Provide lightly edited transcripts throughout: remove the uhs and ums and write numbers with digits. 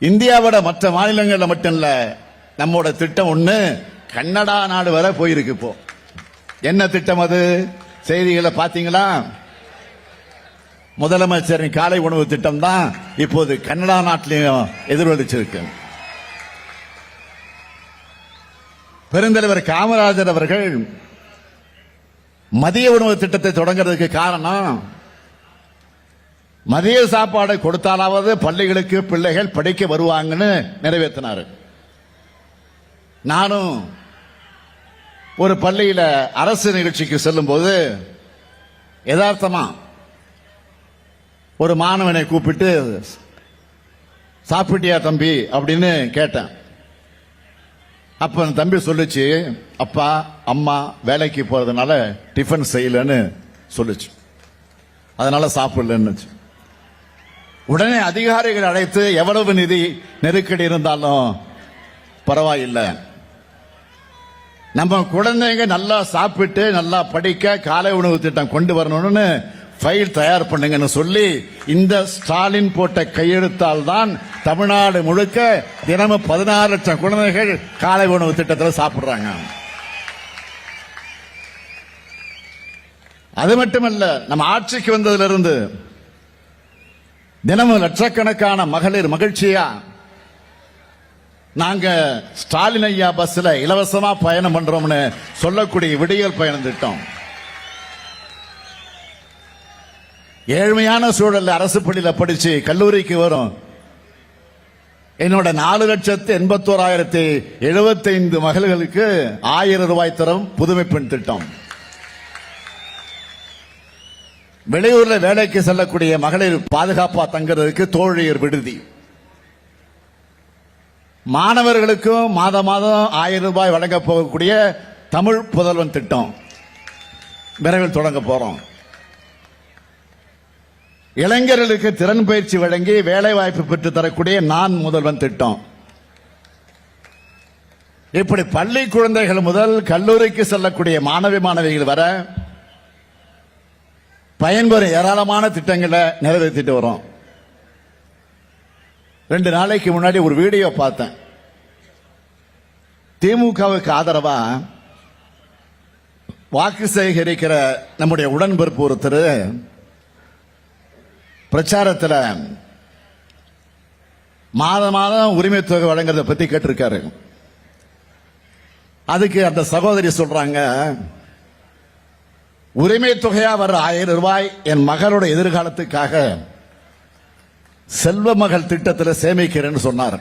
இந்தியாவோட மற்ற மாநிலங்கள்ல மட்டும் இல்ல, நம்மோட திட்டம் ஒண்ணு கன்னடா நாடு வரை போயிருக்கு. இப்போ என்ன திட்டம் அது? செய்திகளை பாத்தீங்களா? முதலமைச்சரின் காலை உணவு திட்டம் தான் இப்போது கன்னடா நாட்டிலையும் எதிரொலிச்சிருக்கு. பெருந்தலைவர் காமராஜர் அவர்கள் மதிய உணவு திட்டத்தை தொடங்குறதுக்கு காரணம், மதிய சாப்பாடு கொடுத்தாலாவது பள்ளிகளுக்கு பிள்ளைகள் படிக்க வருவாங்கன்னு நிறைவேற்றினார். நானும் ஒரு பள்ளியில அரசு நிகழ்ச்சிக்கு செல்லும் போது யதார்த்தமா ஒரு மாணவனை கூப்பிட்டு சாப்பிட்டியா தம்பி அப்படின்னு கேட்டேன். அப்ப அந்த தம்பி சொல்லுச்சு, அப்பா அம்மா வேலைக்கு போறதுனால டிஃபன் செய்யலன்னு சொல்லுச்சு, அதனால சாப்பிடலன்னு. உடனே அதிகாரிகள் அழைத்து எவ்வளவு நிதி நெருக்கடி இருந்தாலும் பரவாயில்லை, நம்ம குழந்தைங்க நல்லா சாப்பிட்டு நல்லா படிக்க காலை உணவு திட்டம் கொண்டு வரணும்னு ஃபைல் தயார் பண்ணுங்கன்னு சொல்லி இந்த ஸ்டாலின் போட்ட கையெழுத்தால் தான் தமிழ்நாடு முழுக்க தினமும் 16 லட்சம் குழந்தைகள் காலை உணவு திட்டத்தில் சாப்பிடுறாங்க. அது மட்டுமல்ல, நம்ம ஆட்சிக்கு வந்ததிலிருந்து தினமும் லட்சக்கணக்கான மகளிர் மகிழ்ச்சியா நாங்க ஸ்டாலின் ஐயா பஸ்ல இலவசமா பயணம் பண்றோம்னு சொல்லக்கூடிய விடியல் பயணம் திட்டம். ஏழ்மையான சூழல் அரசு பள்ளியில படிச்சு கல்லூரிக்கு வரும் என்னோட 4,81,075 மகள்களுக்கு 1000 ரூபாய் தரும் புதுமை பெண் திட்டம். வெளியூர்ல வேலைக்கு செல்லக்கூடிய மகளிர் பாதுகாப்பா தங்குறதுக்கு தோழியர் விடுதி. மாணவர்களுக்கும் மாதம் 1000 ரூபாய் வழங்க போகக்கூடிய தமிழ் புதல்வன் திட்டம் விரைவில் தொடங்க போறோம். இளைஞர்களுக்கு திறன் பயிற்சி வழங்கி வேலை வாய்ப்பு பெற்று தரக்கூடிய நான் முதல்வன் திட்டம். இப்படி பள்ளி குழந்தைகள் முதல் கல்லூரிக்கு செல்லக்கூடிய மாணவி மாணவிகள் வர பயன்பெறும் ஏராளமான திட்டங்களை நிறைவேற்றிட்டு வரோம். 2 நாளைக்கு முன்னாடி ஒரு வீடியோ பார்த்தேன். திமுகவுக்கு ஆதரவா வாக்கு சேகரிக்கிற நம்முடைய உடன்பிறப்பு ஒருத்தர் பிரச்சாரத்தில் மாதம் உரிமை தொகை வழங்குறத பத்தி கேட்டிருக்காரு. அதுக்கு அந்த சகோதரி சொல்றாங்க, உரிமை தொகையா வர 1000 ரூபாய் என் மகளோட எதிர்காலத்துக்காக செல்வ மகள் திட்டத்தில் சேமிக்கிறேன்னு சொன்னார்.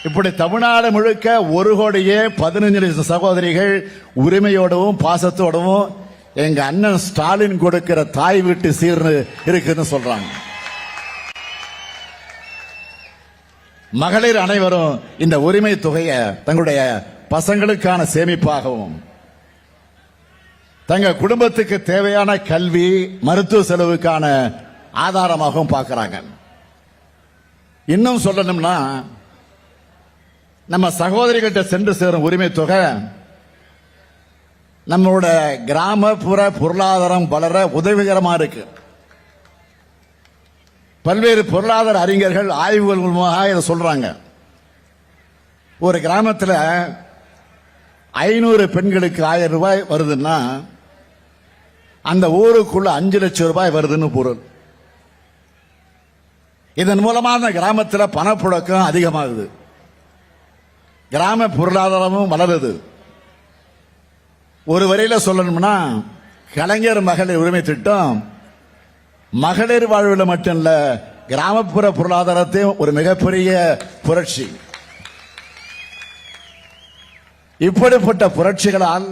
இப்படி தமிழ்நாடு முழுக்க 1,15 லட்சம் சகோதரிகள் உரிமையோடவும் பாசத்தோடவும் எங்க அண்ணன் ஸ்டாலின் கொடுக்கிற தாய் வீட்டு சீர்னு இருக்குன்னு சொல்றாங்க. மகளிர் அனைவரும் இந்த உரிமை தொகையை தங்களுடைய பசங்களுக்கான சேமிப்பாகவும் தங்க குடும்பத்துக்கு தேவையான கல்வி மருத்துவ செலவுக்கான ஆதாரமாகவும் பார்க்கிறாங்க. இன்னும் சொல்லணும்னா, நம்ம சகோதரிகிட்ட சென்று சேரும் உரிமை தொகை நம்மளோட கிராமப்புற பொருளாதாரம் வளர உதவிகரமா இருக்கு. பல்வேறு பொருளாதார அறிஞர்கள் ஆய்வுகள் மூலமாக இதை சொல்றாங்க. ஒரு கிராமத்தில் 500 பெண்களுக்கு 1000 ரூபாய் வருதுன்னா அந்த ஊருக்குள்ள 5 லட்சம் ரூபாய் வருதுன்னு பொருள். இதன் மூலமா அந்த கிராமத்தில் பணப்புழக்கம் அதிகமாகுது, கிராம பொருளாதாரமும் வளருது. ஒரு வரையில சொல்லணும்னா, கலைஞர் மகளிர் உரிமை திட்டம் மகளிர் வாழ்வில் மட்டும் இல்ல, கிராமப்புற பொருளாதாரத்தையும் ஒரு மிகப்பெரிய புரட்சி. இப்படிப்பட்ட புரட்சிகளால்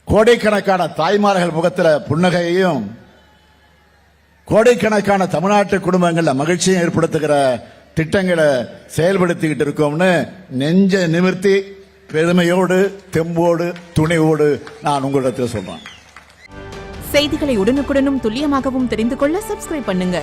கோடிக்கணக்கான தாய்மார்கள் முகத்தில் புன்னகையையும் கோடிக்கணக்கான தமிழ்நாட்டு குடும்பங்களில் மகிழ்ச்சியை ஏற்படுத்துகிற திட்டங்களை செயல்படுத்திக்கிட்டு இருக்கோம்னு நெஞ்ச நிமிர்த்தி பெருமையோடு தெம்போடு துணிவோடு நான் உங்களிடத்தில் சொல்றேன். செய்திகளை உடனுக்குடனும் துல்லியமாகவும் தெரிந்து கொள்ள சப்ஸ்கிரைப் பண்ணுங்க.